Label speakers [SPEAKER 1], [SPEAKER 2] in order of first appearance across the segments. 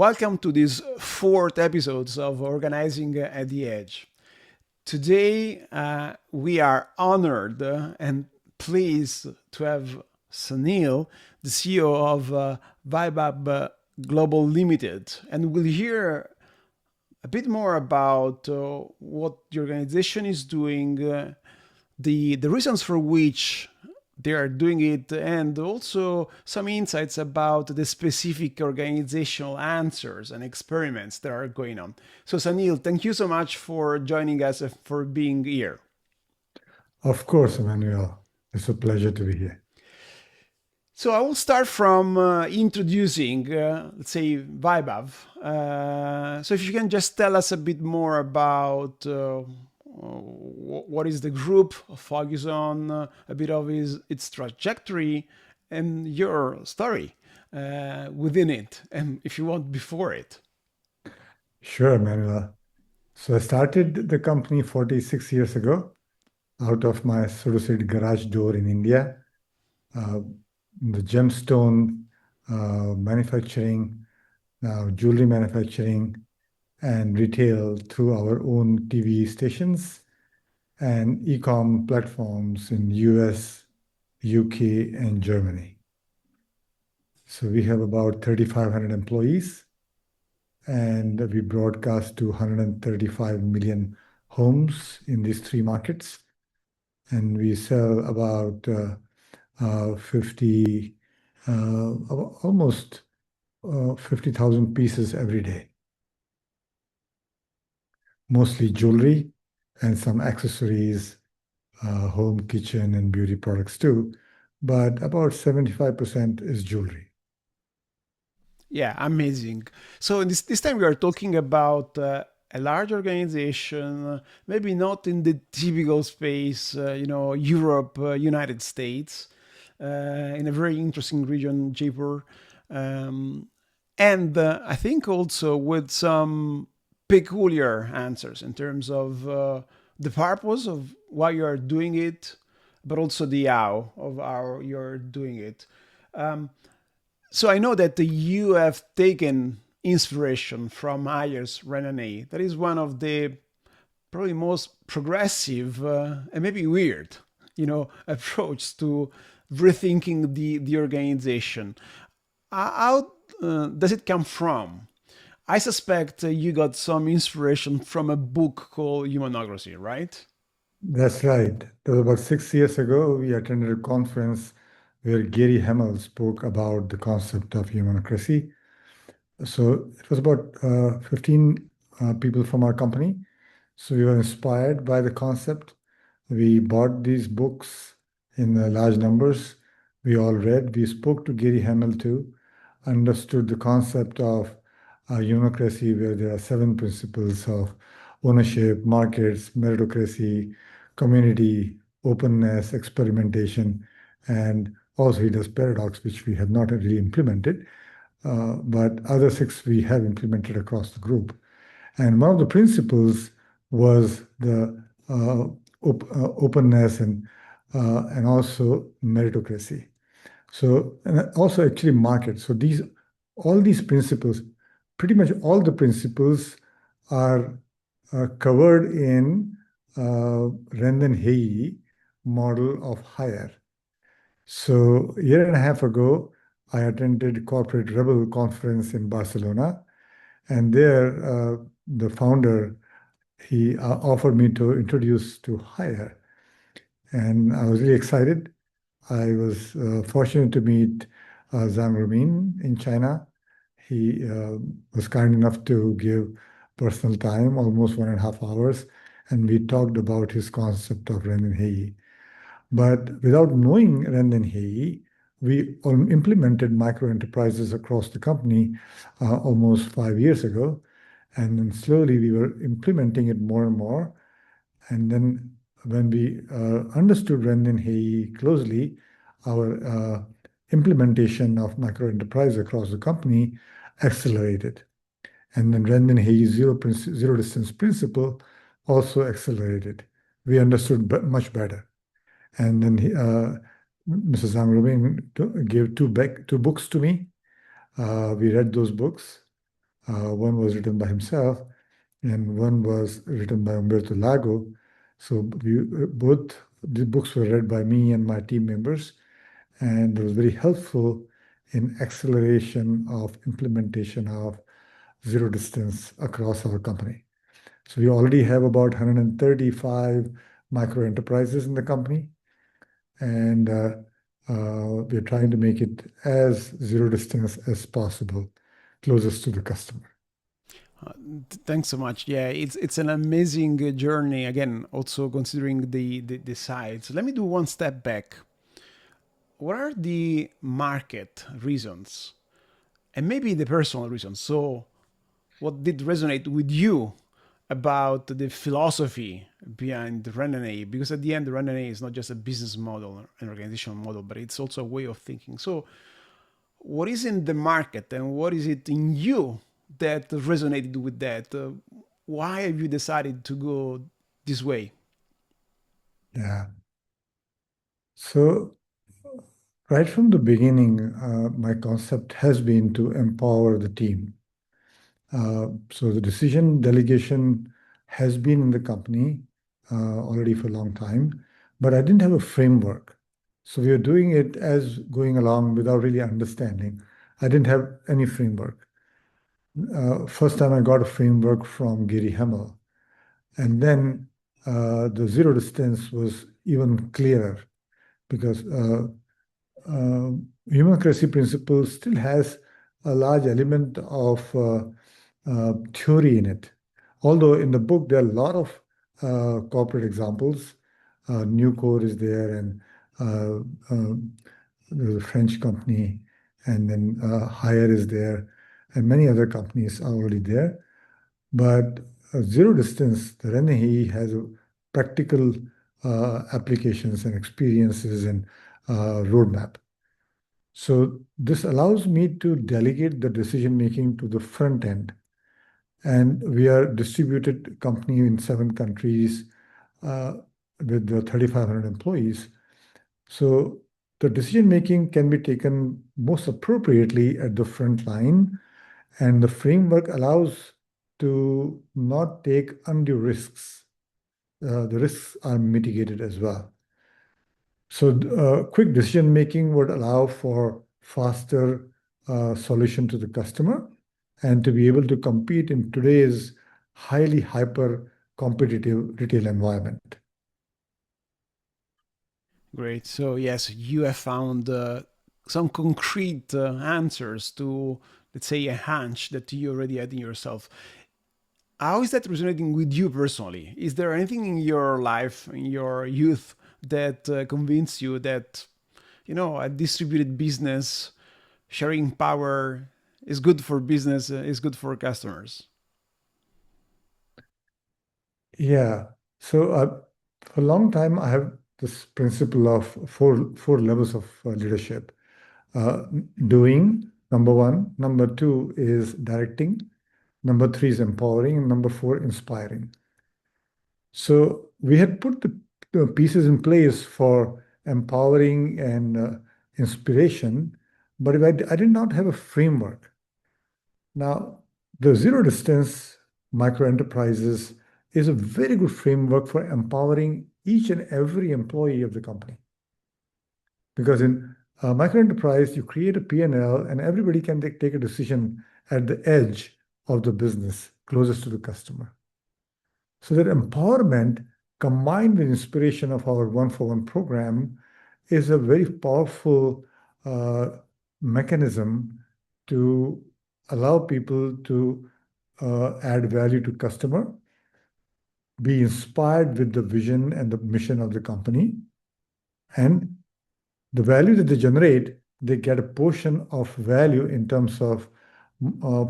[SPEAKER 1] Welcome to this fourth episode of Organizing at the Edge. Today, we are honored and pleased to have Sunil, the CEO of Vibhav Global Limited, and we'll hear a bit more about what the organization is doing, the reasons for which they are doing it, and also some insights about the specific organizational answers and experiments that are going on. So, Sunil, thank you so much for joining us, for being here.
[SPEAKER 2] Of course, Emmanuel. It's a pleasure to be here.
[SPEAKER 1] So I will start from introducing, let's say, Vaibhav. So if you can just tell us a bit more about what is the group focus on, a bit of its trajectory, and your story within it, and if you want, before it.
[SPEAKER 2] Sure, Emmanuel. So I started the company 46 years ago out of my, so to say, garage door in India. The gemstone manufacturing, now jewelry manufacturing, and retail through our own TV stations and e-com platforms in US, UK, and Germany. So we have about 3,500 employees, and we broadcast to 135 million homes in these three markets. And we sell about 50,000 pieces every day. Mostly jewelry and some accessories, home, kitchen, and beauty products too. But about 75% is jewelry.
[SPEAKER 1] Yeah, amazing. So this time we are talking about a large organization, maybe not in the typical space, Europe, United States, in a very interesting region, Jaipur. And I think also with some peculiar answers in terms of the purpose of why you are doing it, but also the how of how you're doing it. So I know that you have taken inspiration from Ayer's RenDanHeyi. That is one of the probably most progressive and maybe weird, approach to rethinking the organization. How does it come from? I suspect you got some inspiration from a book called Humanocracy, right?
[SPEAKER 2] That's right. That was about 6 years ago. We attended a conference where Gary Hamel spoke about the concept of humanocracy. So it was about 15 people from our company. So we were inspired by the concept. We bought these books in large numbers. We all read. We spoke to Gary Hamel too, understood the concept of humanocracy, where there are 7 principles of ownership, markets, meritocracy, community, openness, experimentation, and also he does paradox, which we have not really implemented, but other 6 we have implemented across the group. And one of the principles was the openness and also meritocracy. So, and also actually market. So all these principles, pretty much all the principles are covered in RenDanHeyi model of hire. So a year and a half ago, I attended Corporate Rebel conference in Barcelona, and there the founder, he offered me to introduce to hire, and I was really excited. I was fortunate to meet Zhang Rumin in China. He was kind enough to give personal time, almost 1.5 hours, and we talked about his concept of RenDanHeyi. But without knowing RenDanHeyi, we implemented micro enterprises across the company almost 5 years ago. And then slowly we were implementing it more and more. And then when we understood RenDanHeyi closely, our implementation of micro enterprise across the company accelerated. And then RenDanHeyi zero distance principle also accelerated. We understood much better. And then Mrs. Zhang Rumin gave two books to me. We read those books. One was written by himself, and one was written by Umberto Lago. So both the books were read by me and my team members, and it was very helpful in acceleration of implementation of zero distance across our company. So we already have about 135 micro enterprises in the company, and we're trying to make it as zero distance as possible, closest to the customer.
[SPEAKER 1] Thanks so much. Yeah, it's an amazing journey. Again, also considering the size. Let me do one step back. What are the market reasons and maybe the personal reasons? So, what did resonate with you about the philosophy behind the RenDanHeyi? Because at the end, the RenDanHeyi is not just a business model, an organizational model, but it's also a way of thinking. So, what is in the market and what is it in you that resonated with that? Why have you decided to go this way?
[SPEAKER 2] Yeah. So right from the beginning, my concept has been to empower the team. So the decision delegation has been in the company already for a long time, but I didn't have a framework. So we were doing it as going along without really understanding. I didn't have any framework. First time I got a framework from Gary Hamel, and then the zero distance was even clearer because uh, Humanocracy principle still has a large element of theory in it. Although in the book there are a lot of corporate examples. Nucor is there, and uh, there's a French company, and then Hire is there, and many other companies are already there. But zero distance, the RenDanHeyi has a practical applications and experiences and roadmap. So this allows me to delegate the decision making to the front end. And we are distributed company in 7 countries uh, with 3,500 employees. So the decision making can be taken most appropriately at the front line, and the framework allows to not take undue risks. The risks are mitigated as well. So quick decision making would allow for faster solution to the customer and to be able to compete in today's highly hyper competitive retail environment.
[SPEAKER 1] Great. So, yes, you have found some concrete answers to, let's say, a hunch that you already had in yourself. How is that resonating with you personally? Is there anything in your life, in your youth, that convinced you that, a distributed business, sharing power is good for business, is good for customers?
[SPEAKER 2] Yeah. So for a long time, I have this principle of four levels of leadership. Uh, Doing, number one. Number two is directing. Number three is empowering. And number four, inspiring. So we had put the pieces in place for empowering and inspiration, but I did not have a framework. Now, the zero distance micro enterprises is a very good framework for empowering each and every employee of the company. Because in a micro enterprise, you create a P&L and everybody can take a decision at the edge of the business, closest to the customer. So that empowerment combined with inspiration of our one-for-one program is a very powerful uh, mechanism to allow people to add value to customer, be inspired with the vision and the mission of the company, and the value that they generate, they get a portion of value in terms of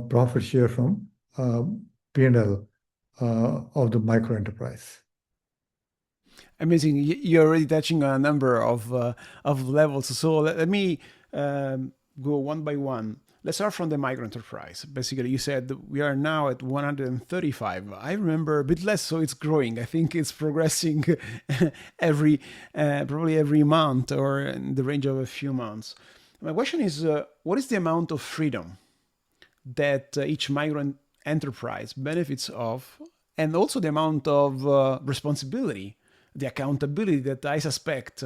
[SPEAKER 2] profit share from P&L of the micro enterprise.
[SPEAKER 1] Amazing. You're already touching on a number of levels. So let me go one by one. Let's start from the micro enterprise. Basically, you said we are now at 135. I remember a bit less, so it's growing. I think it's progressing every probably every month or in the range of a few months. My question is, what is the amount of freedom that each micro enterprise benefits of, and also the amount of responsibility, the accountability that I suspect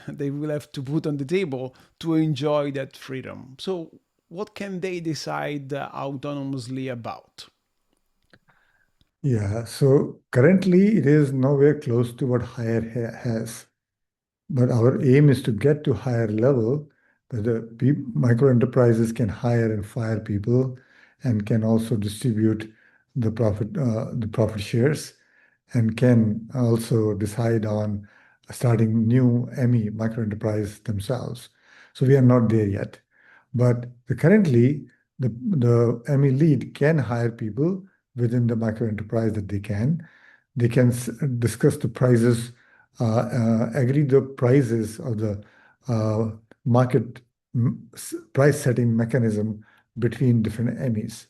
[SPEAKER 1] they will have to put on the table to enjoy that freedom. So, what can they decide autonomously about?
[SPEAKER 2] Yeah, so currently it is nowhere close to what higher has. But our aim is to get to higher level where the micro enterprises can hire and fire people and can also distribute the profit shares and can also decide on starting new ME micro enterprise themselves. So we are not there yet. But currently, the ME lead can hire people within the micro enterprise that they can. They can discuss the prices, agree the prices of the uh, market price setting mechanism between different MEs.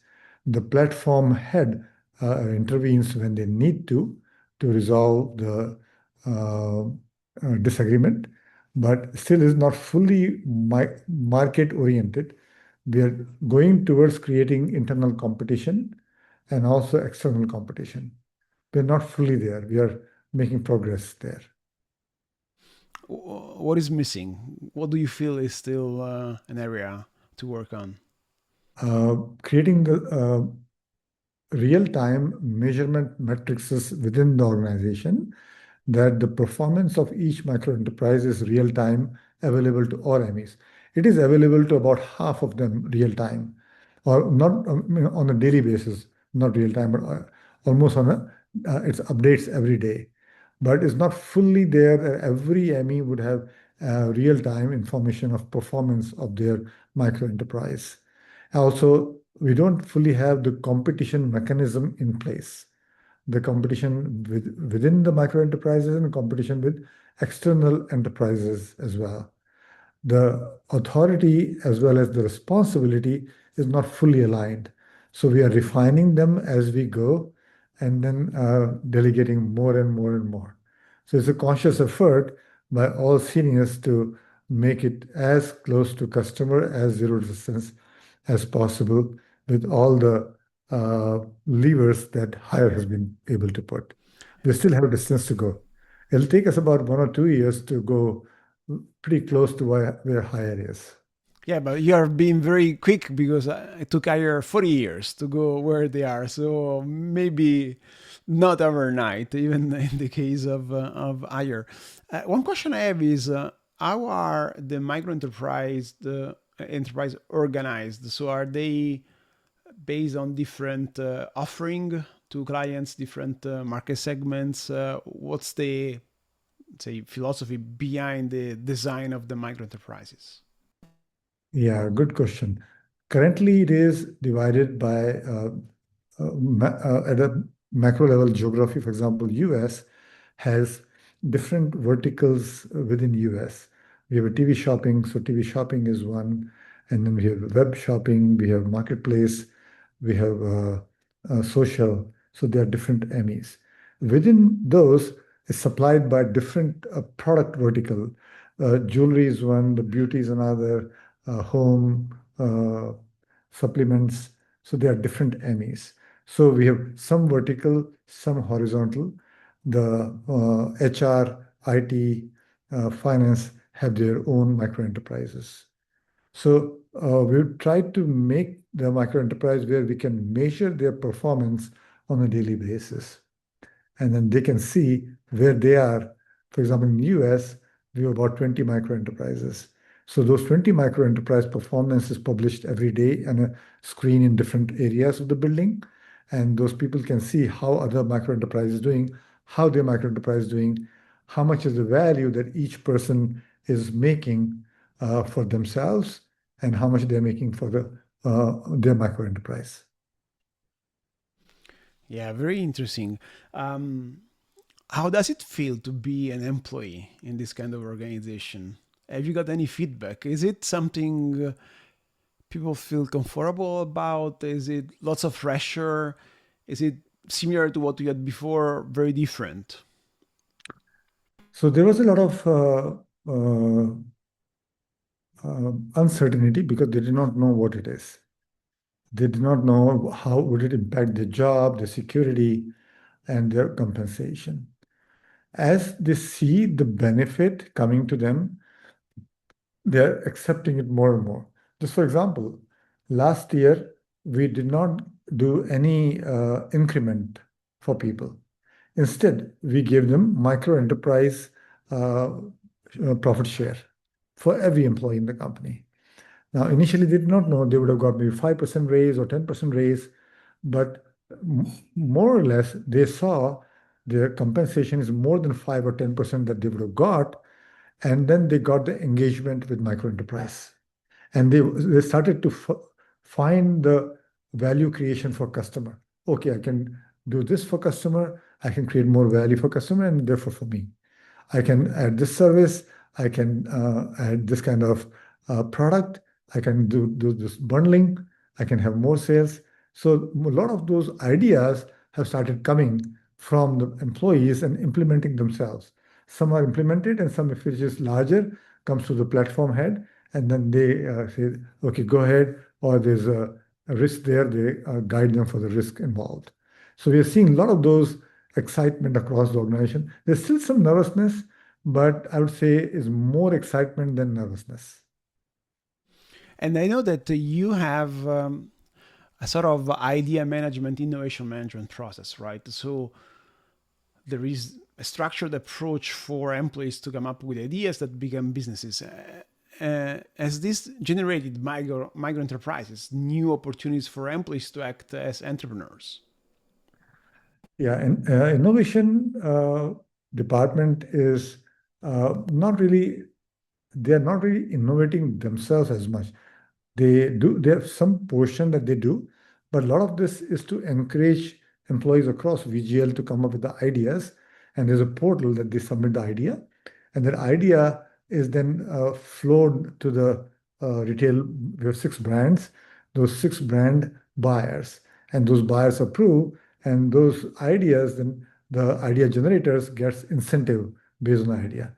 [SPEAKER 2] The platform head intervenes when they need to resolve the disagreement, but still is not fully market oriented. We are going towards creating internal competition and also external competition. We're not fully there. We are making progress there.
[SPEAKER 1] What is missing? What do you feel is still an area to work on?
[SPEAKER 2] Creating the real-time measurement matrices within the organization that the performance of each micro enterprise is real time available to all MEs. It is available to about half of them real time, or not on a daily basis, not real time, but almost on it's updates every day. But it's not fully there that every ME would have real time information of performance of their micro enterprise. Also, we don't fully have the competition mechanism in place, the competition within the micro enterprises and competition with external enterprises as well. The authority as well as the responsibility is not fully aligned. So we are refining them as we go and then delegating more and more and more. So it's a conscious effort by all seniors to make it as close to customer as zero distance as possible with all the levers that Hire has been able to put. We still have a distance to go. It'll take us about 1 or 2 years to go pretty close to where Hire is.
[SPEAKER 1] Yeah, but you are being very quick because it took Ayer 40 years to go where they are. So maybe not overnight, even in the case of Ayer. One question I have is how are the micro enterprise, the enterprise organized? So are they based on different offering to clients, different market segments? What's the say philosophy behind the design of the micro enterprises?
[SPEAKER 2] Yeah, good question. Currently, it is divided by at a macro level geography. For example, US has different verticals within US. We have a TV shopping, so TV shopping is one, and then we have web shopping, we have marketplace, we have social. So there are different MEs. Within those is supplied by different product vertical. Jewelry is one, the beauty is another, home, supplements. So there are different MEs. So we have some vertical, some horizontal. The HR, IT, finance have their own micro enterprises. So we've tried to make the micro enterprise where we can measure their performance on a daily basis, and then they can see where they are. For example, in the US, we have about 20 micro enterprises. So those 20 micro enterprise performance is published every day on a screen in different areas of the building. And those people can see how other micro enterprise is doing, how their micro enterprise is doing, how much is the value that each person is making for themselves, and how much they're making for their micro enterprise.
[SPEAKER 1] Yeah, very interesting. Um, how does it feel to be an employee in this kind of organization? Have you got any feedback? Is it something people feel comfortable about? Is it lots of pressure? Is it similar to what you had before? Very different.
[SPEAKER 2] So there was a lot of uncertainty because they did not know what it is. They did not know how would it impact their job, their security, and their compensation. As they see the benefit coming to them, they're accepting it more and more. Just for example, last year we did not do any increment for people. Instead, we gave them micro enterprise uh, profit share for every employee in the company. Now, initially, they did not know they would have got maybe 5% raise or 10% raise, but more or less, they saw their compensation is more than 5 or 10% that they would have got. And then they got the engagement with micro enterprise. And they started to find the value creation for customer. Okay, I can do this for customer, I can create more value for customer, and therefore for me. I can add this service, I can add this kind of product, I can do this bundling, I can have more sales. So a lot of those ideas have started coming from the employees and implementing themselves. Some are implemented, and some, if it is larger, comes to the platform head, and then they say, okay, go ahead, or there's a risk there, they guide them for the risk involved. So we are seeing a lot of those excitement across the organization. There's still some nervousness, but I would say is more excitement than nervousness.
[SPEAKER 1] And I know that you have a sort of idea management, innovation management process, right? So there is a structured approach for employees to come up with ideas that become businesses. Has this generated micro enterprises, new opportunities for employees to act as entrepreneurs?
[SPEAKER 2] Yeah, and innovation department is not really, they're not really innovating themselves as much. They have some portion that they do, but a lot of this is to encourage employees across VGL to come up with the ideas. And there's a portal that they submit the idea, and that idea is then flowed to the retail. We have 6 brands, those 6 brand buyers, and those buyers approve, and those ideas, then the idea generators gets incentive based on the idea.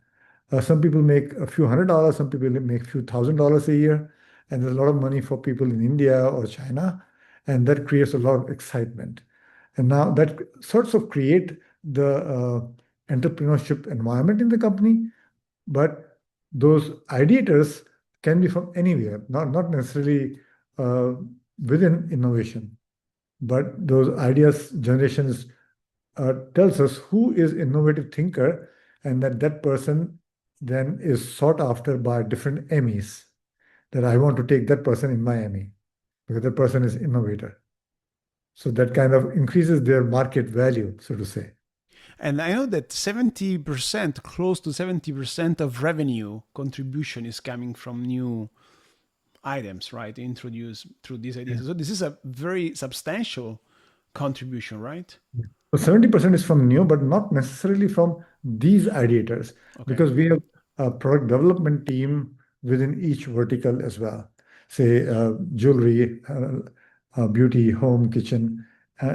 [SPEAKER 2] Some people make a few $100s, some people make a few $1,000s a year, and there's a lot of money for people in India or China, and that creates a lot of excitement. And now that sorts of create the entrepreneurship environment in the company, but those ideators can be from anywhere, not necessarily uh, within innovation, but those ideas generations tells us who is innovative thinker, and that person then is sought after by different Emmys, that I want to take that person in my Emmy because that person is innovator. So that kind of increases their market value, so to say.
[SPEAKER 1] And I know that 70%, close to 70% of revenue contribution is coming from new items, right? Introduced through these
[SPEAKER 2] Yeah.
[SPEAKER 1] ideas. So this is a very substantial contribution, right?
[SPEAKER 2] So 70% is from new, but not necessarily from these ideators,
[SPEAKER 1] Okay.
[SPEAKER 2] because we have a product development team within each vertical as well. Say jewelry, beauty, home, kitchen.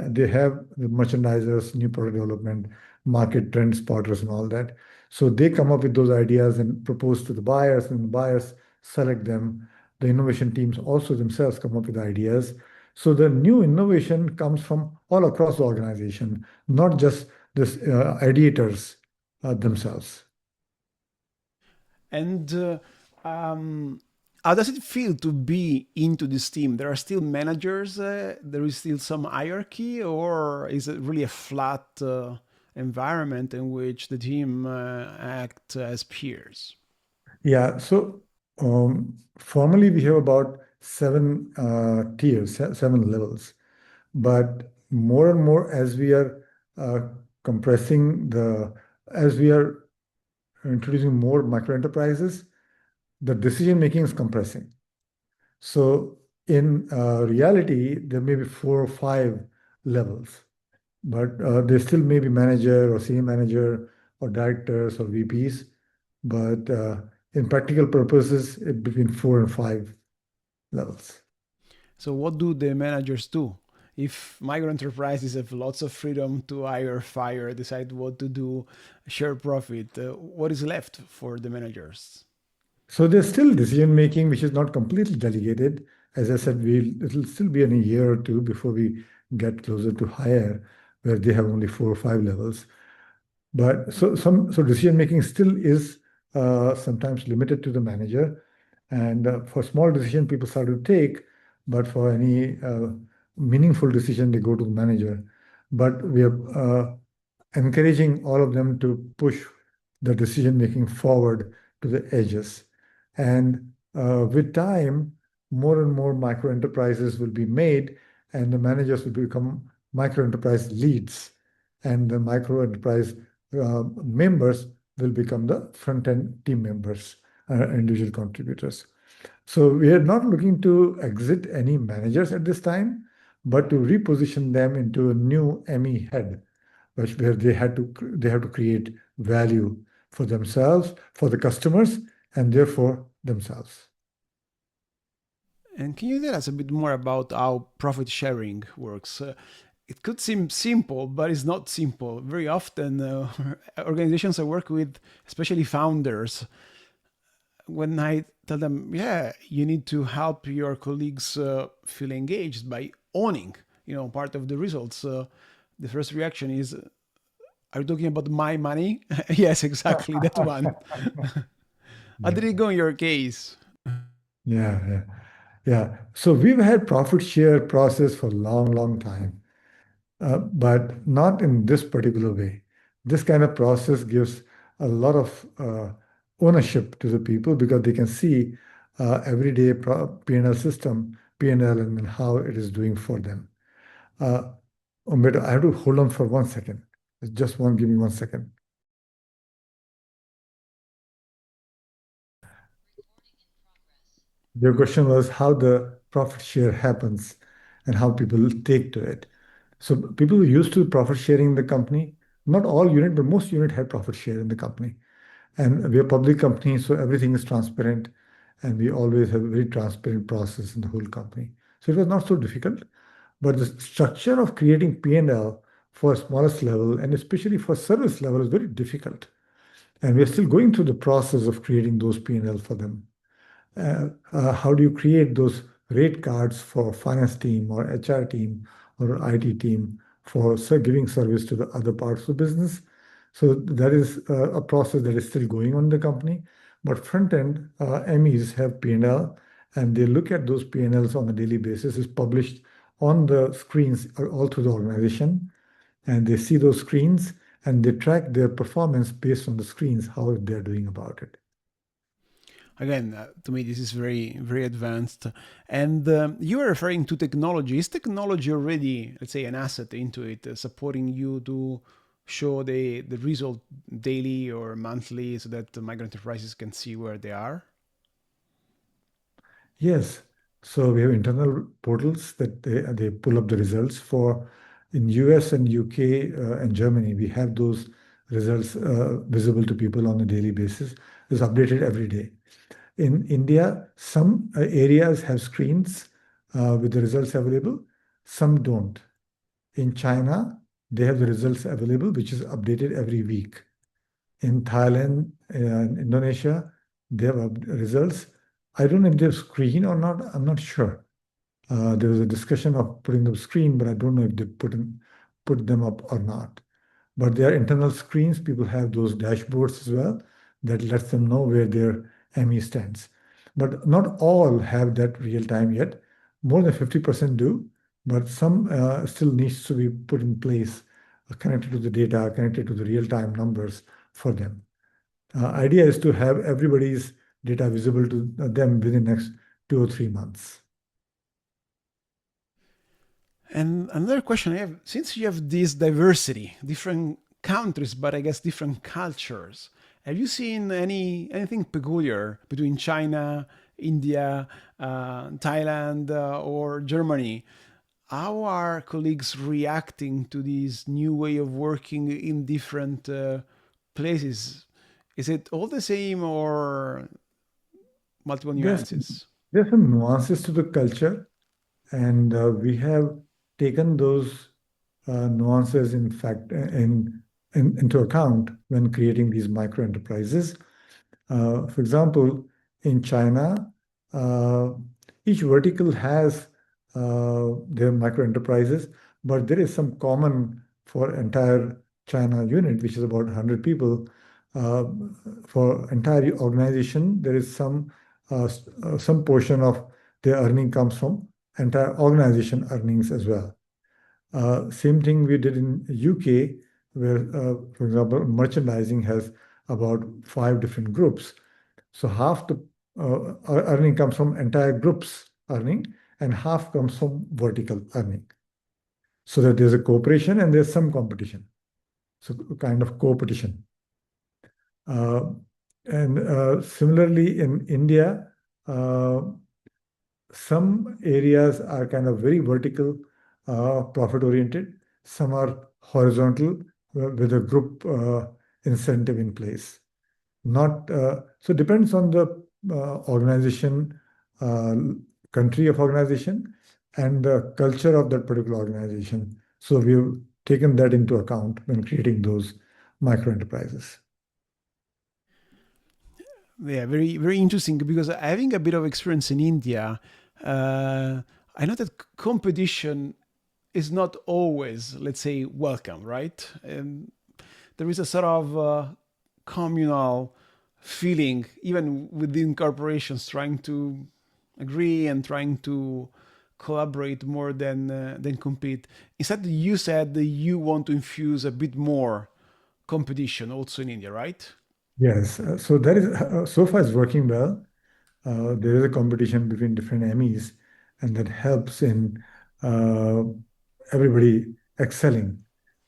[SPEAKER 2] They have the merchandisers, new product development, market trend spotters, and all that. So they come up with those ideas and propose to the buyers, and the buyers select them. The innovation teams also themselves come up with ideas. So the new innovation comes from all across the organization, not just this ideators themselves.
[SPEAKER 1] And um, how does it feel to be into this team? There are still managers, there is still some hierarchy, or is it really a flat environment in which the team act as peers?
[SPEAKER 2] Yeah, so formally we have about 7 tiers, 7 levels. But more and more, as we are uh, compressing as we are introducing more micro enterprises, the decision making is compressing. So in reality, there may be 4 or 5 levels, but there still may be manager or senior manager or directors or VPs. But in practical purposes, between 4 and 5 levels.
[SPEAKER 1] So, what do the managers do? If micro enterprises have lots of freedom to hire, fire, decide what to do, share profit, what is left for the managers?
[SPEAKER 2] So there's still decision making, which is not completely delegated, as I said, it'll still be in a year or two before we get closer to higher, where they have only 4 or 5 levels. But so decision making still is sometimes limited to the manager, and for small decision people start to take, but for any meaningful decision they go to the manager. But we are encouraging all of them to push the decision making forward to the edges. And with time, more and more micro enterprises will be made, and the managers will become micro enterprise leads, and the micro enterprise members will become the front end team members, individual contributors. So we are not looking to exit any managers at this time, but to reposition them into a new ME head, where they have to create value for themselves, for the customers, and therefore themselves.
[SPEAKER 1] And can you tell us a bit more about how profit sharing works? It could seem simple, but it's not simple. Very often, organizations I work with, especially founders, when I tell them, yeah, you need to help your colleagues feel engaged by owning, part of the results, the first reaction is, are you talking about my money? Yes, exactly, that one. How
[SPEAKER 2] Yeah,
[SPEAKER 1] did it go in your case?
[SPEAKER 2] yeah, yeah. Yeah. So we've had profit share process for a long, long time, but not in this particular way. This kind of process gives a lot of ownership to the people because they can see everyday P&L system, P&L, and then how it is doing for them. Uh, Umberto, I have to hold on for 1 second. Just one, give me 1 second. Your question was how the profit share happens and how people take to it. So people who used to profit sharing in the company, not all unit, but most unit had profit share in the company. And we are a public company, so everything is transparent, and we always have a very transparent process in the whole company. So it was not so difficult, but the structure of creating P&L for smallest level, and especially for service level, is very difficult. And we are still going through the process of creating those P&L for them. How do you create those rate cards for finance team or HR team or IT team for giving service to the other parts of the business? So that is a process that is still going on in the company. But front end MEs have P&L, and they look at those P&Ls on a daily basis. It's published on the screens all through the organization, and they see those screens and they track their performance based on the screens, how they're doing about it.
[SPEAKER 1] Again, to me, this is very, very advanced. And you are referring to technology. Is technology already, let's say, an asset into it, supporting you to show the result daily or monthly so that the micro enterprises can see where they are?
[SPEAKER 2] Yes. So we have internal portals that they pull up the results for. In US and UK and Germany, we have those results visible to people on a daily basis. It's updated every day. In India, some areas have screens with the results available, some don't. In China, they have the results available, which is updated every week. In Thailand and Indonesia, they have results. I don't know if they have screen or not. I'm not sure. There was a discussion of putting the screen, but I don't know if they put them up or not. But there are internal screens. People have those dashboards as well that lets them know where their ME stands. But not all have that real time yet. More than 50% do, but some still needs to be put in place, connected to the data, connected to the real time numbers for them. Idea is to have everybody's data visible to them within the next 2 or 3 months.
[SPEAKER 1] And another question I have, since you have this diversity, different countries, but I guess different cultures, have you seen anything peculiar between China, India, Thailand, or Germany? How are colleagues reacting to this new way of working in different places? Is it all the same or multiple
[SPEAKER 2] There's
[SPEAKER 1] nuances?
[SPEAKER 2] there's some nuances to the culture, and we have taken those nuances, in fact, into account when creating these micro enterprises. For example, in China, uh, each vertical has their micro enterprises, but there is some common for entire China unit, which is about 100 people. Uh, for entire organization, there is some portion of their earning comes from entire organization earnings as well. Same thing we did in UK, where, for example, merchandising has about five different groups. So half the earning comes from entire groups earning, and half comes from vertical earning. So that there's a cooperation and there's some competition. So kind of co-opetition. Uh, and similarly in India, uh, some areas are kind of very vertical, profit oriented. Some are horizontal with a group incentive in place. Not so depends on the organization, uh, country of organization, and the culture of that particular organization. So we've taken that into account when creating those micro enterprises.
[SPEAKER 1] Yeah, very very interesting because having a bit of experience in India, uh, I know that competition is not always, let's say, welcome, right? There is a sort of communal feeling, even within corporations, trying to agree and trying to collaborate more than compete. Instead, you said that you want to infuse a bit more competition also in India, right?
[SPEAKER 2] Yes, so that is so far it's working well. There is a competition between different MEs, and that helps in uh, everybody excelling,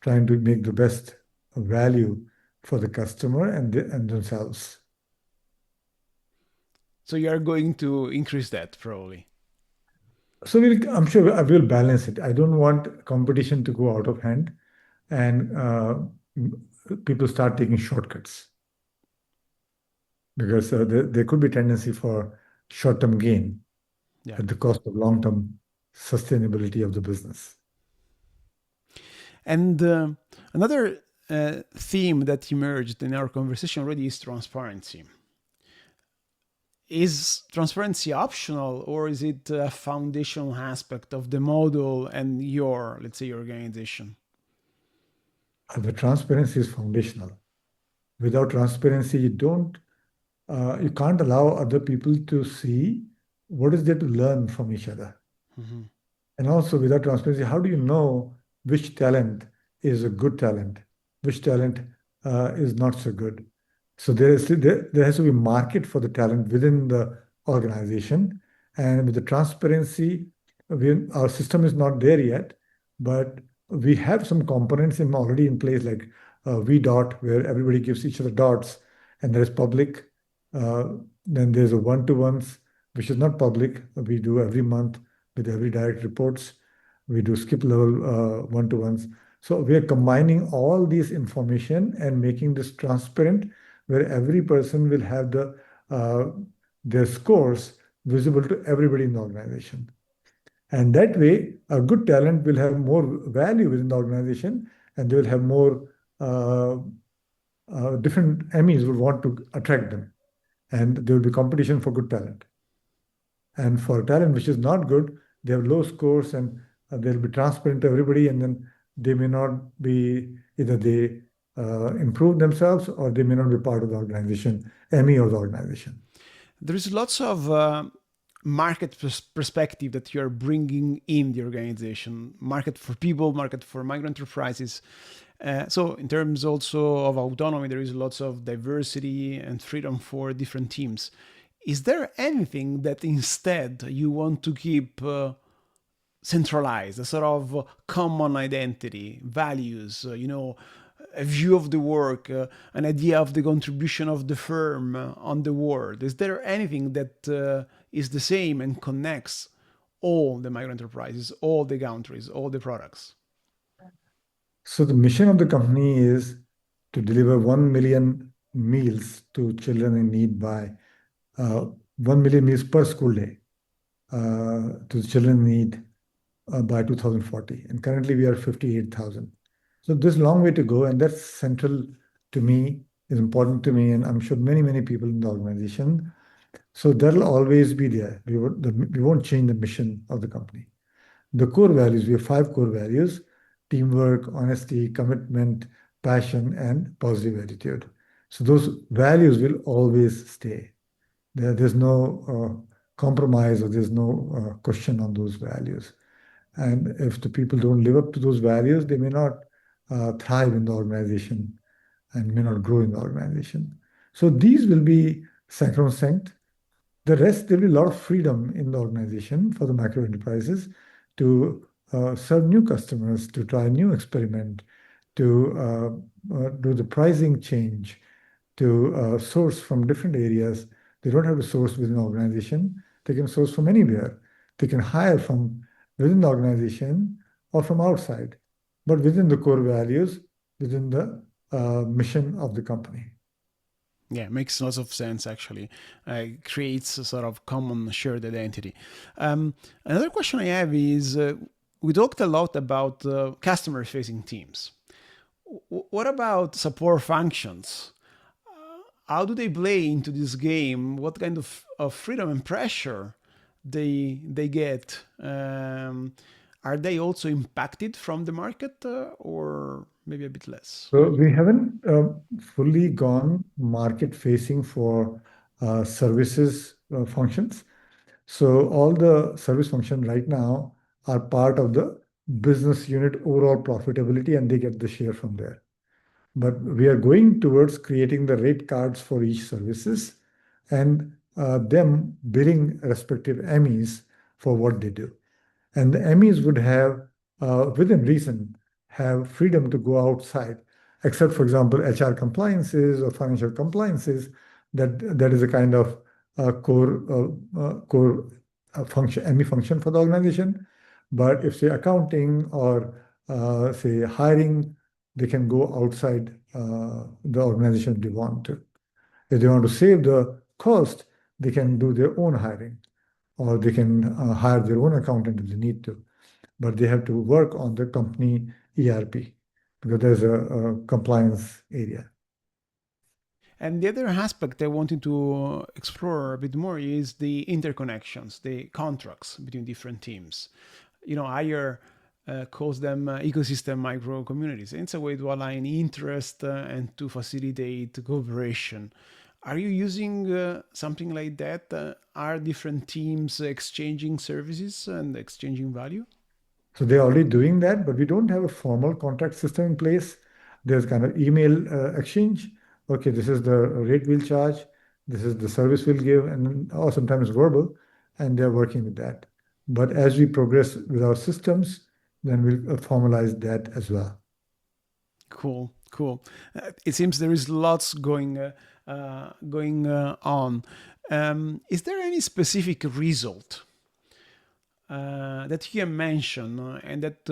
[SPEAKER 2] trying to make the best value for the customer and themselves.
[SPEAKER 1] So you are going to increase that probably.
[SPEAKER 2] So I'm sure I will balance it. I don't want competition to go out of hand and people start taking shortcuts because there could be tendency for short-term gain
[SPEAKER 1] Yeah.
[SPEAKER 2] at the cost of long-term sustainability of the business.
[SPEAKER 1] And another theme that emerged in our conversation already is transparency. Is transparency optional or is it a foundational aspect of the model and your, let's say, your organization?
[SPEAKER 2] The transparency is foundational. Without transparency, you can't allow other people to see what is there to learn from each other.
[SPEAKER 1] Mhm.
[SPEAKER 2] And also, without transparency, how do you know which talent is a good talent, which talent is not so good? So there has to be market for the talent within the organization, and with the transparency, our system is not there yet, but we have some components already in place, like V dot, where everybody gives each other dots, and there is public. Uh, then there's a one-to-ones, which is not public. We do every month with every direct reports. We do skip level one-to-ones. So we are combining all these information and making this transparent, where every person will have uh, their scores visible to everybody in the organization. And that way, a good talent will have more value within the organization, and they will have more uh, different MEs will want to attract them, and there will be competition for good talent. And for talent which is not good, they have low scores and they'll be transparent to everybody, and then they may not be either they improve themselves or they may not be part of the organization, any of the organization.
[SPEAKER 1] There is lots of market perspective that you are bringing in the organization, market for people, market for micro enterprises. So in terms also of autonomy, there is lots of diversity and freedom for different teams. Is there anything that instead you want to keep centralized, a sort of common identity, values, a view of the work, an idea of the contribution of the firm on the world? Is there anything that is the same and connects all the micro enterprises, all the countries, all the products?
[SPEAKER 2] So the mission of the company is to deliver 1 million meals to children in need by 1 million meals per school day to the children in need by 2040. And currently we are 58,000. So there's a long way to go, and that's central to me, is important to me, and I'm sure many, many people in the organization. So that'll always be there. We won't change the mission of the company. The core values, we have five core values: teamwork, honesty, commitment, passion, and positive attitude. So those values will always stay. There's no compromise, or there's no question on those values. And if the people don't live up to those values, they may not thrive in the organization and may not grow in the organization. So these will be sacrosanct. The rest, there will be a lot of freedom in the organization for the micro enterprises to serve new customers, to try new experiment, to do the pricing change, to source from different areas. They don't have to source within the organization. They can source from anywhere. They can hire from within the organization or from outside, but within the core values, within the mission of the company.
[SPEAKER 1] Yeah, makes lots of sense actually. Creates a sort of common shared identity. Another question I have is we talked a lot about customer facing teams. What about support functions? How do they play into this game? What kind of freedom and pressure they get? Are they also impacted from the market or maybe a bit less?
[SPEAKER 2] So we haven't fully gone market facing for services functions. So all the service function right now are part of the business unit overall profitability, and they get the share from there. But we are going towards creating the rate cards for each services, and them billing respective MEs for what they do. And the MEs would have, within reason, have freedom to go outside, except, for example, HR compliances or financial compliances. That is a kind of core function, ME function for the organization. But if, say, accounting or say hiring, they can go outside the organization if they want to. If they want to save the cost, they can do their own hiring, or they can hire their own accountant if they need to. But they have to work on the company ERP because there's a compliance area.
[SPEAKER 1] And the other aspect I wanted to explore a bit more is the interconnections, the contracts between different teams. Higher calls them ecosystem micro communities. It's a way to align interest and to facilitate cooperation. Are you using something like that? Are different teams exchanging services and exchanging value?
[SPEAKER 2] So they're already doing that, but we don't have a formal contract system in place. There's kind of email exchange. Okay, this is the rate we'll charge. This is the service we'll give, and or sometimes verbal, and they're working with that. But as we progress with our systems, then we'll formalize that as well.
[SPEAKER 1] Cool, cool. It seems there is lots going on. Is there any specific result that you can mention and that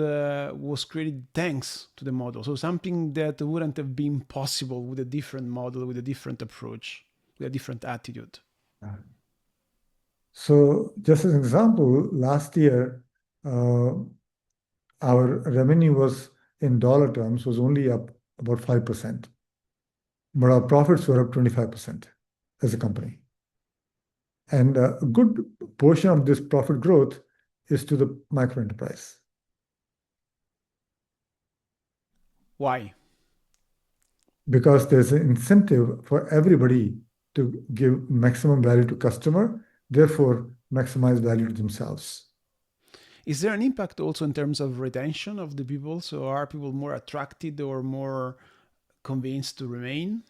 [SPEAKER 1] was created thanks to the model? So something that wouldn't have been possible with a different model, with a different approach, with a different attitude.
[SPEAKER 2] So just as an example, last year, our revenue was in dollar terms was only up about 5%, but our profits were up 25% as a company. And a good portion of this profit growth is to the micro enterprise.
[SPEAKER 1] Why?
[SPEAKER 2] Because there's an incentive for everybody to give maximum value to customer, therefore maximize value to themselves.
[SPEAKER 1] Is there an impact also in terms of retention of the people? So are people more attracted or more convinced to remain?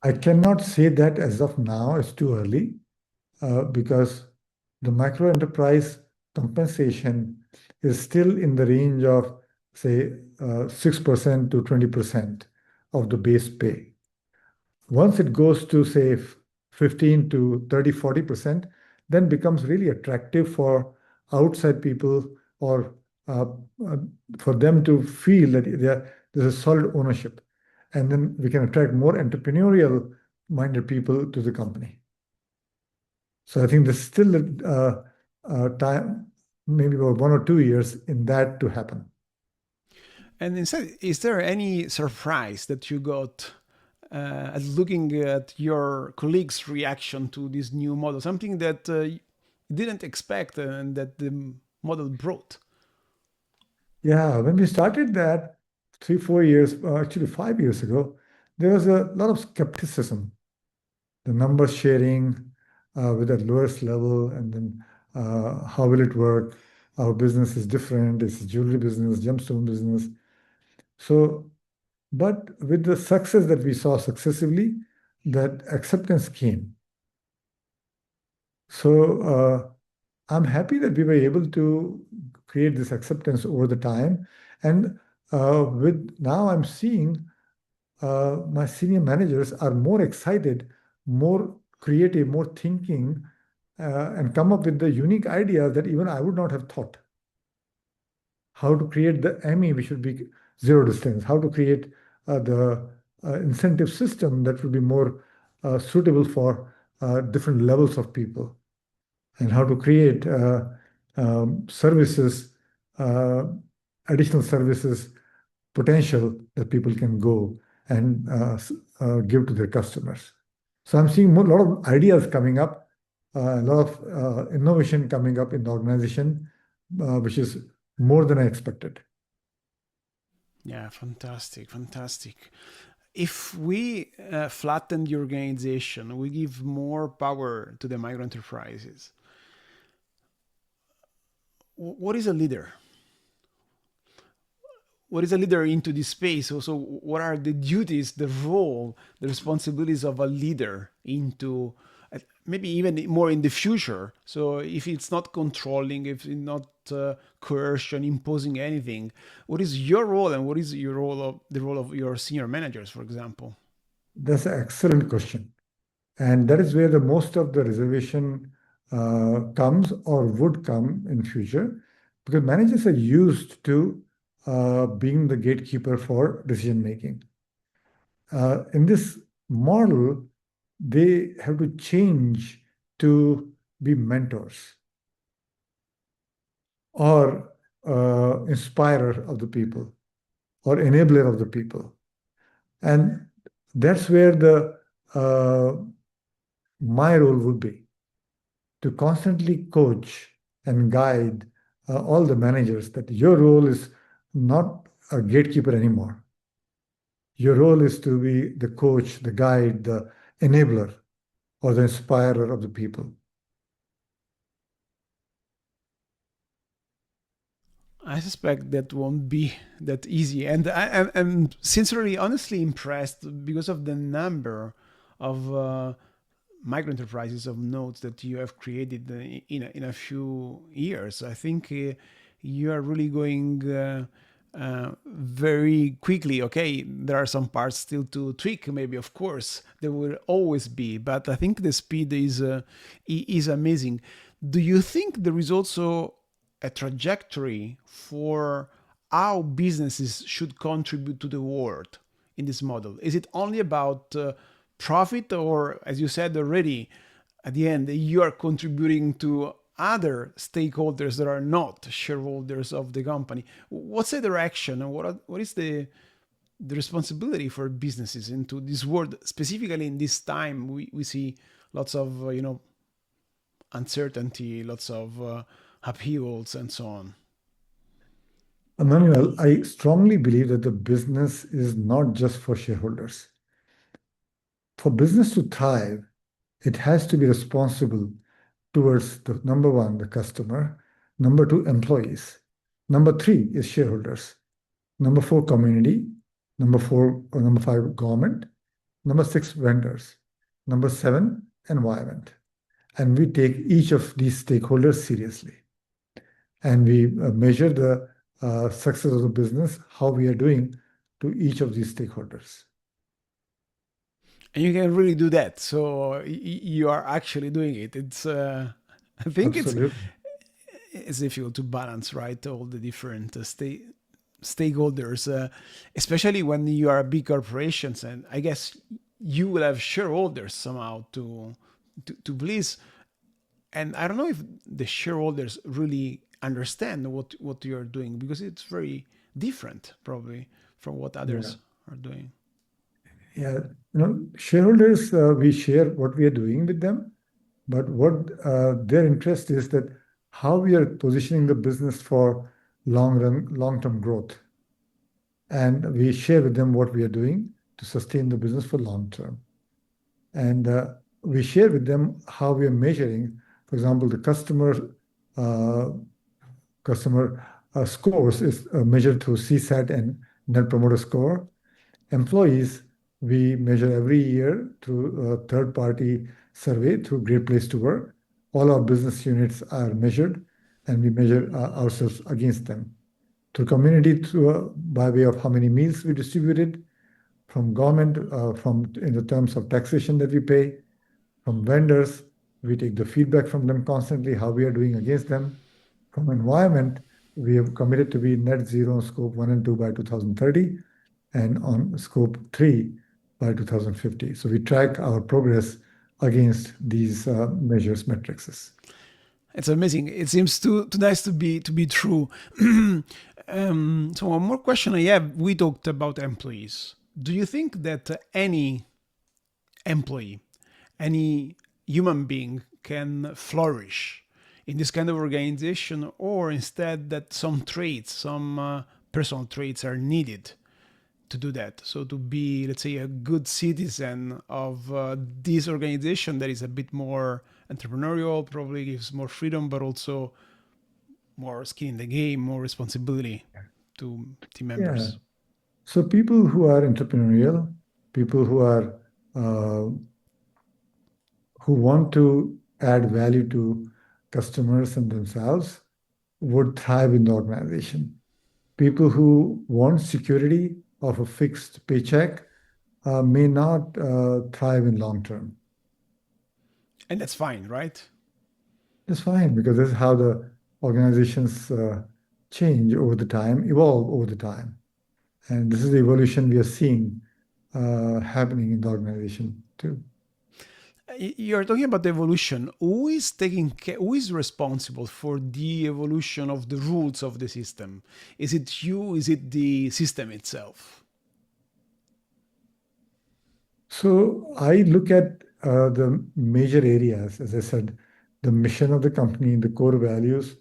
[SPEAKER 2] I cannot say that as of now. It's too early because the micro enterprise compensation is still in the range of, say, 6% to 20% of the base pay. Once it goes to, say, 15 to 30, 40%, then becomes really attractive for outside people or for them to feel that there's a solid ownership. And then we can attract more entrepreneurial minded people to the company. So I think there's still time, maybe about 1 or 2 years in that to happen.
[SPEAKER 1] And instead, is there any surprise that you got at looking at your colleagues' reaction to this new model, something that you didn't expect and that the model brought.
[SPEAKER 2] Yeah, when we started that 3, 4 years, actually 5 years ago, there was a lot of skepticism. The number sharing with that lowest level, and then how will it work? Our business is different. It's a jewelry business, gemstone business. So, but with the success that we saw successively, that acceptance came. So I'm happy that we were able to create this acceptance over the time. And with now I'm seeing my senior managers are more excited, more creative, more thinking, and come up with the unique ideas that even I would not have thought. How to create the ME, which would be zero distance, how to create the incentive system that would be more suitable for different levels of people, and how to create services, uh, additional services potential that people can go and give to their customers. So I'm seeing a lot of ideas coming up, a lot of innovation coming up in the organization, which is more than I expected.
[SPEAKER 1] Yeah, fantastic, fantastic. If we flatten the organization, we give more power to the micro enterprises. What is a leader? What is a leader into this space? Also, what are the duties, the role, the responsibilities of a leader into maybe even more in the future? So, if it's not controlling, if it's not coercion, imposing anything, what is your role and what is your role of the role of your senior managers, for example?
[SPEAKER 2] That's an excellent question. And that is where the most of the reservation comes or would come in future, because managers are used to being the gatekeeper for decision making. In this model, they have to change to be mentors or inspirer of the people or enabler of the people. And that's where the my role would be to constantly coach and guide all the managers that your role is not a gatekeeper anymore. Your role is to be the coach, the guide, the enabler, or the inspirer of the people.
[SPEAKER 1] I suspect that won't be that easy. And I'm sincerely, honestly impressed because of the number of micro enterprises of nodes that you have created in a few years. I think you are really going very quickly. Okay, there are some parts still to tweak, maybe, of course, there will always be, but I think the speed is amazing. Do you think there is also a trajectory for how businesses should contribute to the world in this model? Is it only about profit, or, as you said already, at the end, you are contributing to other stakeholders that are not shareholders of the company? What's the direction, and what is the responsibility for businesses into this world, specifically in this time we see lots of uncertainty, lots of upheavals, and so on?
[SPEAKER 2] Emmanuel, I strongly believe that the business is not just for shareholders. For business to thrive, it has to be responsible towards the number one, the customer, number two, employees, number three is shareholders, number four, community, number four or number five, government, number six, vendors, number seven, environment. And we take each of these stakeholders seriously. And we measure the success of the business, how we are doing to each of these stakeholders.
[SPEAKER 1] And you can really do that, so you are actually doing it. It's I think
[SPEAKER 2] Absolutely.
[SPEAKER 1] it's difficult to balance, right, all the different stakeholders, especially when you are a big corporations, and I guess you will have shareholders somehow to please. And I don't know if the shareholders really understand what you're doing, because it's very different probably from what
[SPEAKER 2] Yeah.
[SPEAKER 1] others are doing.
[SPEAKER 2] Yeah, shareholders, we share what we are doing with them, but what their interest is that how we are positioning the business for long-term growth. And we share with them what we are doing to sustain the business for long term. And we share with them how we are measuring, for example, the uh, customer scores is measured through CSAT and Net Promoter Score. Employees, we measure every year through a third-party survey through Great Place to Work. All our business units are measured, and we measure ourselves against them. Through community, by way of how many meals we distributed, from government, from in the terms of taxation that we pay, from vendors, we take the feedback from them constantly, how we are doing against them. From environment, we have committed to be net zero on scope 1 and 2 by 2030 and on scope 3 by 2050. So we track our progress against these measures matrices.
[SPEAKER 1] It's amazing. It seems too nice to be true. So one more question I have. We talked about employees. Do you think that any employee, any human being can flourish in this kind of organization, or instead that some traits, some personal traits are needed to do that? So to be, let's say, a good citizen of this organization that is a bit more entrepreneurial, probably gives more freedom, but also more skin in the game, more responsibility to team
[SPEAKER 2] Yeah.
[SPEAKER 1] members.
[SPEAKER 2] So people who are entrepreneurial, people uh, who want to add value to customers and themselves would thrive in the organization. People who want security of a fixed paycheck may not thrive in long term.
[SPEAKER 1] And that's fine, right?
[SPEAKER 2] That's fine because this is how the organizations change over the time, evolve over the time. And this is the evolution we are seeing happening in the organization too.
[SPEAKER 1] You're talking about evolution. Who is taking care, who is responsible for the evolution of the rules of the system? Is it you? Is it the system itself?
[SPEAKER 2] So I look at the major areas, as I said, the mission of the company, the core values,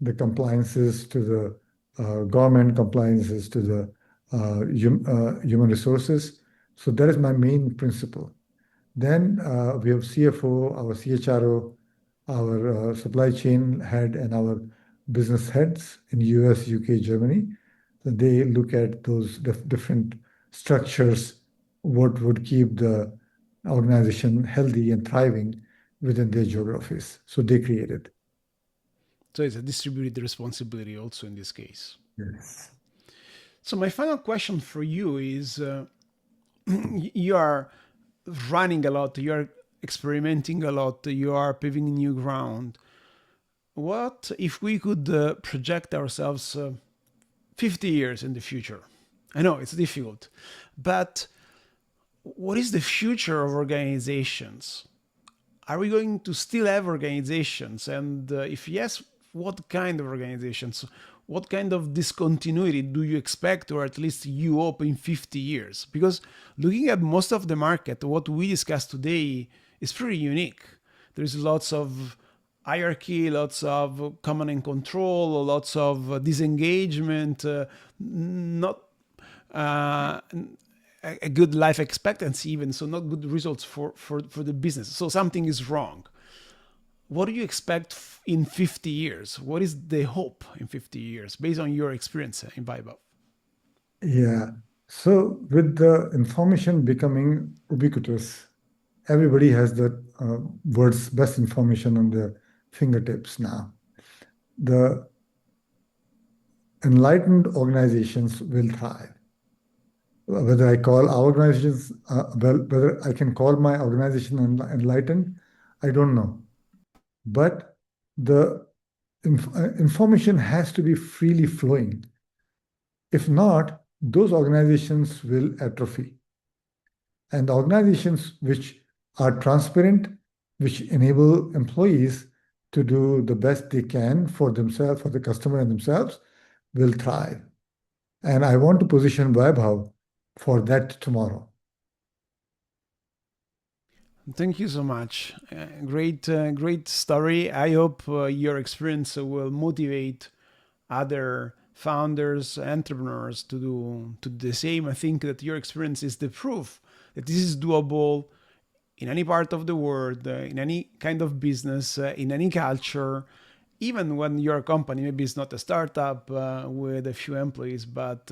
[SPEAKER 2] the compliances to the government, compliances to the human resources. So that is my main principle. Then we have CFO, our CHRO, our supply chain head, and our business heads in US, UK, Germany. So they look at those different structures, what would keep the organization healthy and thriving within their geographies. So they created.
[SPEAKER 1] So it's a distributed responsibility also in this case.
[SPEAKER 2] Yes.
[SPEAKER 1] So my final question for you is you are running a lot, you are experimenting a lot, you are paving new ground. What if we could project ourselves 50 years in the future? I know it's difficult, but what is the future of organizations? Are we going to still have organizations? And if yes, what kind of organizations? What kind of discontinuity do you expect, or at least you hope, in 50 years? Because looking at most of the market, what we discussed today is pretty unique. There's lots of hierarchy, lots of command and control, lots of disengagement, not uh, a good life expectancy even, so not good results for the business. So something is wrong. What do you expect in 50 years? What is the hope in 50 years based on your experience in Vaibhav?
[SPEAKER 2] Yeah. So with the information becoming ubiquitous, everybody has the world's best information on their fingertips now. The enlightened organizations will thrive. Whether I call our organizations, whether I can call my organization enlightened, I don't know. But the information has to be freely flowing. If not, those organizations will atrophy. And the organizations which are transparent, which enable employees to do the best they can for themselves, for the customer and themselves, will thrive. And I want to position Vaibhav for that tomorrow.
[SPEAKER 1] Thank you so much. Great story. I hope your experience will motivate other founders, entrepreneurs to do the same. I think that your experience is the proof that this is doable in any part of the world, in any kind of business, in any culture, even when your company maybe is not a startup with a few employees, but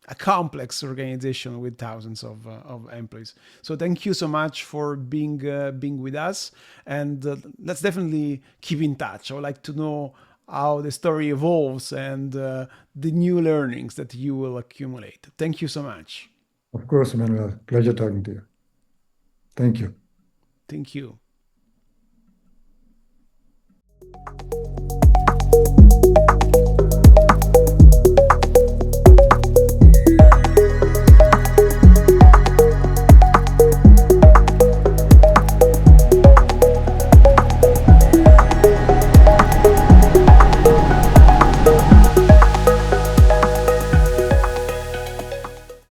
[SPEAKER 1] a complex organization with thousands of employees. So thank you so much for being with us, and let's definitely keep in touch. I would like to know how the story evolves and the new learnings that you will accumulate. Thank you so much.
[SPEAKER 2] Of course, Manuel. Pleasure talking to you. Thank you.
[SPEAKER 1] Thank you.